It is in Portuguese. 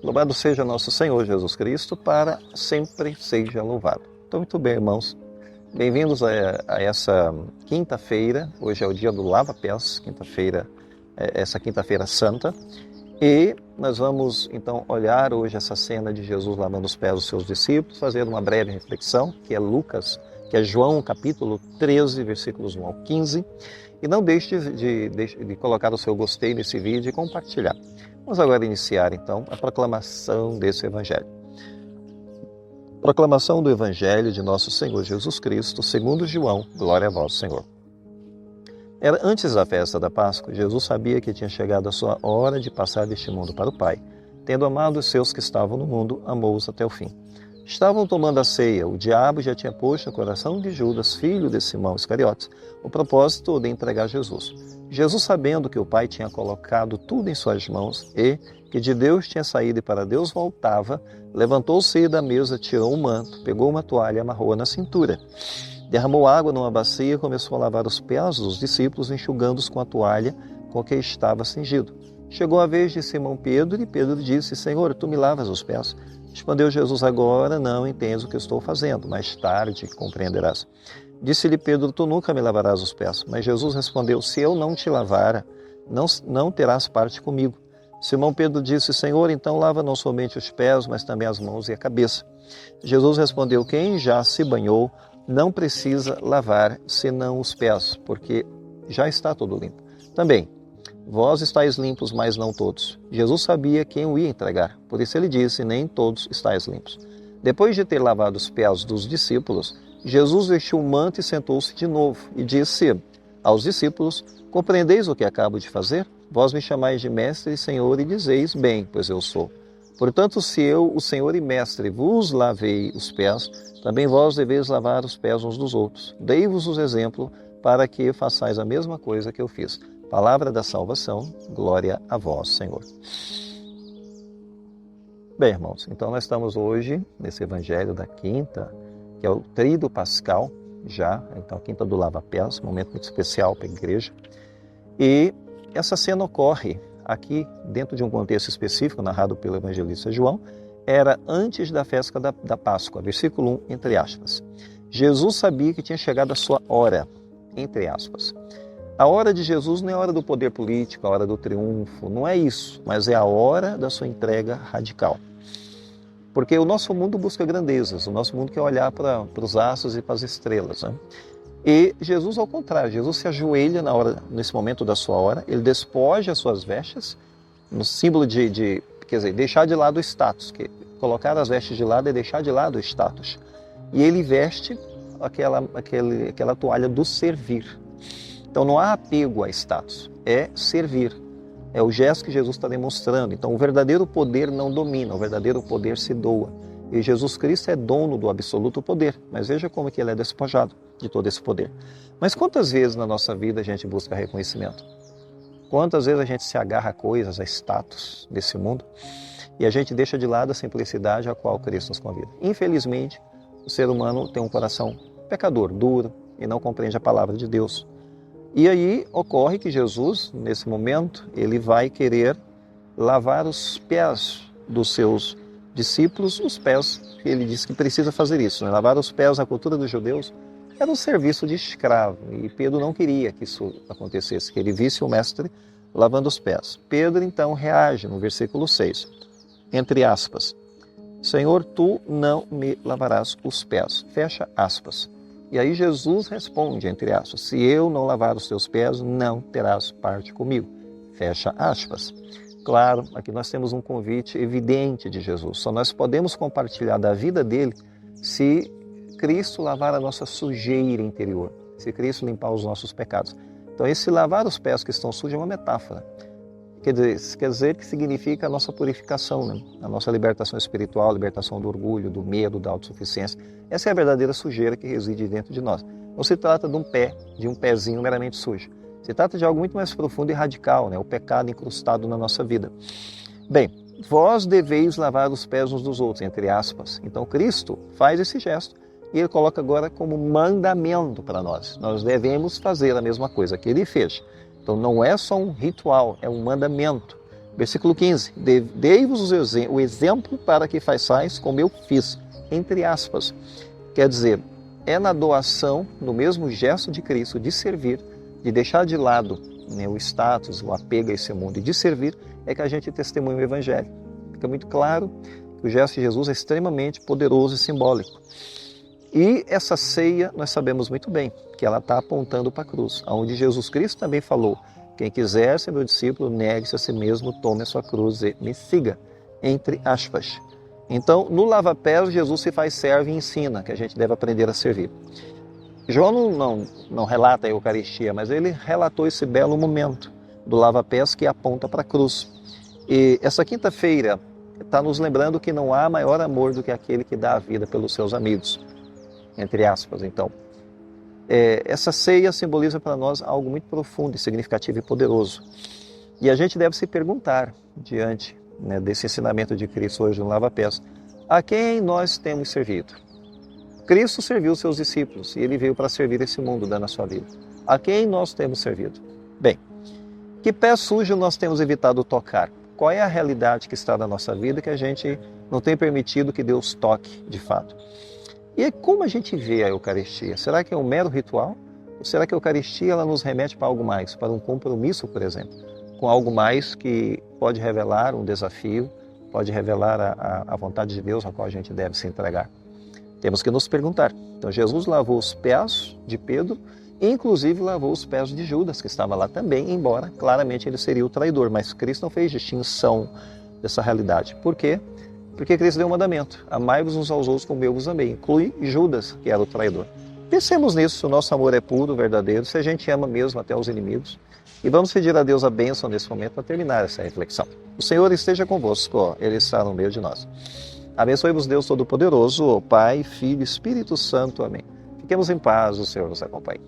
Louvado seja nosso Senhor Jesus Cristo, para sempre seja louvado. Então, muito bem, irmãos. Bem-vindos a essa quinta-feira. Hoje é o dia do lava-pés, essa quinta-feira santa. E nós vamos, então, olhar hoje essa cena de Jesus lavando os pés dos seus discípulos, fazer uma breve reflexão, que é João, capítulo 13, versículos 1 ao 15. E não deixe de colocar o seu gostei nesse vídeo e compartilhar. Vamos agora iniciar, então, a proclamação desse Evangelho. Proclamação do Evangelho de nosso Senhor Jesus Cristo, segundo João. Glória a vós, Senhor. Era antes da festa da Páscoa. Jesus sabia que tinha chegado a sua hora de passar deste mundo para o Pai. Tendo amado os seus que estavam no mundo, amou-os até o fim. Estavam tomando a ceia. O diabo já tinha posto no coração de Judas, filho de Simão Iscariotes, o propósito de entregar Jesus. Jesus, sabendo que o Pai tinha colocado tudo em suas mãos e que de Deus tinha saído e para Deus voltava, levantou-se da mesa, tirou um manto, pegou uma toalha e amarrou-a na cintura. Derramou água numa bacia e começou a lavar os pés dos discípulos, enxugando-os com a toalha com que estava cingido. Chegou a vez de Simão Pedro e Pedro disse: Senhor, tu me lavas os pés? Respondeu Jesus: agora não entendes o que estou fazendo, mais tarde compreenderás. Disse-lhe Pedro: tu nunca me lavarás os pés. Mas Jesus respondeu: se eu não te lavar, não terás parte comigo. Simão Pedro disse: Senhor, então lava não somente os pés, mas também as mãos e a cabeça. Jesus respondeu: quem já se banhou não precisa lavar senão os pés, porque já está todo limpo. Também, vós estáis limpos, mas não todos. Jesus sabia quem o ia entregar, por isso ele disse: nem todos estáis limpos. Depois de ter lavado os pés dos discípulos, Jesus vestiu o manto e sentou-se de novo, e disse aos discípulos: compreendeis o que acabo de fazer? Vós me chamais de mestre e senhor, e dizeis: bem, pois eu sou. Portanto, se eu, o Senhor e Mestre, vos lavei os pés, também vós deveis lavar os pés uns dos outros. Dei-vos o exemplo para que façais a mesma coisa que eu fiz. Palavra da salvação, glória a vós, Senhor. Bem, irmãos, então nós estamos hoje nesse Evangelho da quinta, que é o Tríduo Pascal, então a quinta do lava-pés, um momento muito especial para a igreja. E essa cena ocorre aqui dentro de um contexto específico, narrado pelo evangelista João, era antes da festa da Páscoa, versículo 1, entre aspas. Jesus sabia que tinha chegado a sua hora, entre aspas. A hora de Jesus não é a hora do poder político, a hora do triunfo, não é isso, mas é a hora da sua entrega radical. Porque o nosso mundo busca grandezas, o nosso mundo quer olhar para os astros e para as estrelas, né? E Jesus, ao contrário, Jesus se ajoelha nesse momento da sua hora, ele despoja as suas vestes, no símbolo deixar de lado o status, que colocar as vestes de lado é deixar de lado o status. E ele veste aquela toalha do servir. Então não há apego a status, é servir. É o gesto que Jesus está demonstrando. Então o verdadeiro poder não domina, o verdadeiro poder se doa. E Jesus Cristo é dono do absoluto poder, mas veja como que ele é despojado de todo esse poder. Mas quantas vezes na nossa vida a gente busca reconhecimento? Quantas vezes a gente se agarra a coisas, a status desse mundo, e a gente deixa de lado a simplicidade a qual Cristo nos convida? Infelizmente, o ser humano tem um coração pecador, duro, e não compreende a palavra de Deus. E aí ocorre que Jesus, nesse momento, ele vai querer lavar os pés dos seus discípulos, os pés, que ele diz que precisa fazer isso, né? Lavar os pés na cultura dos judeus era um serviço de escravo, e Pedro não queria que isso acontecesse, que ele visse o mestre lavando os pés. Pedro então reage no versículo 6, entre aspas: Senhor, tu não me lavarás os pés, fecha aspas. E aí Jesus responde, entre aspas: se eu não lavar os teus pés, não terás parte comigo, fecha aspas. Claro, aqui nós temos um convite evidente de Jesus. Só nós podemos compartilhar da vida dele se Cristo lavar a nossa sujeira interior, se Cristo limpar os nossos pecados. Então esse lavar os pés que estão sujos é uma metáfora. Quer dizer que significa a nossa purificação, né? A nossa libertação espiritual, a libertação do orgulho, do medo, da autossuficiência. Essa é a verdadeira sujeira que reside dentro de nós. Não se trata de um pezinho meramente sujo. Se trata de algo muito mais profundo e radical, né? O pecado incrustado na nossa vida. Bem, vós deveis lavar os pés uns dos outros, entre aspas. Então Cristo faz esse gesto e ele coloca agora como mandamento para nós. Nós devemos fazer a mesma coisa que ele fez. Então não é só um ritual, é um mandamento. Versículo 15, dei-vos o exemplo para que façais como eu fiz, entre aspas. Quer dizer, é na doação, no mesmo gesto de Cristo, de servir, de deixar de lado, né, o status, o apego a esse mundo e de servir, é que a gente testemunha o Evangelho. Fica muito claro que o gesto de Jesus é extremamente poderoso e simbólico. E essa ceia, nós sabemos muito bem, que ela está apontando para a cruz, onde Jesus Cristo também falou: quem quiser ser meu discípulo, negue-se a si mesmo, tome a sua cruz e me siga, entre aspas. Então, no lava-pés, Jesus se faz servo e ensina que a gente deve aprender a servir. João não relata a Eucaristia, mas ele relatou esse belo momento do lava-pés que aponta para a cruz. E essa quinta-feira está nos lembrando que não há maior amor do que aquele que dá a vida pelos seus amigos, entre aspas. Então, essa ceia simboliza para nós algo muito profundo, significativo e poderoso. E a gente deve se perguntar, diante, né, desse ensinamento de Cristo hoje no lava-pés, a quem nós temos servido? Cristo serviu os seus discípulos e ele veio para servir esse mundo, dando a sua vida. A quem nós temos servido? Bem, que pé sujo nós temos evitado tocar? Qual é a realidade que está na nossa vida que a gente não tem permitido que Deus toque de fato? E como a gente vê a Eucaristia? Será que é um mero ritual? Ou será que a Eucaristia ela nos remete para algo mais? Para um compromisso, por exemplo? Com algo mais que pode revelar um desafio, pode revelar a vontade de Deus a qual a gente deve se entregar? Temos que nos perguntar. Então Jesus lavou os pés de Pedro, inclusive lavou os pés de Judas, que estava lá também, embora claramente ele seria o traidor. Mas Cristo não fez distinção dessa realidade. Por quê? Porque Cristo deu um mandamento: amai-vos uns aos outros como eu vos amei. Inclui Judas, que era o traidor. Pensemos nisso, se o nosso amor é puro, verdadeiro, se a gente ama mesmo até os inimigos. E vamos pedir a Deus a bênção nesse momento para terminar essa reflexão. O Senhor esteja convosco, Ele está no meio de nós. Abençoe-vos Deus Todo-Poderoso, Pai, Filho e Espírito Santo. Amém. Fiquemos em paz, o Senhor nos acompanhe.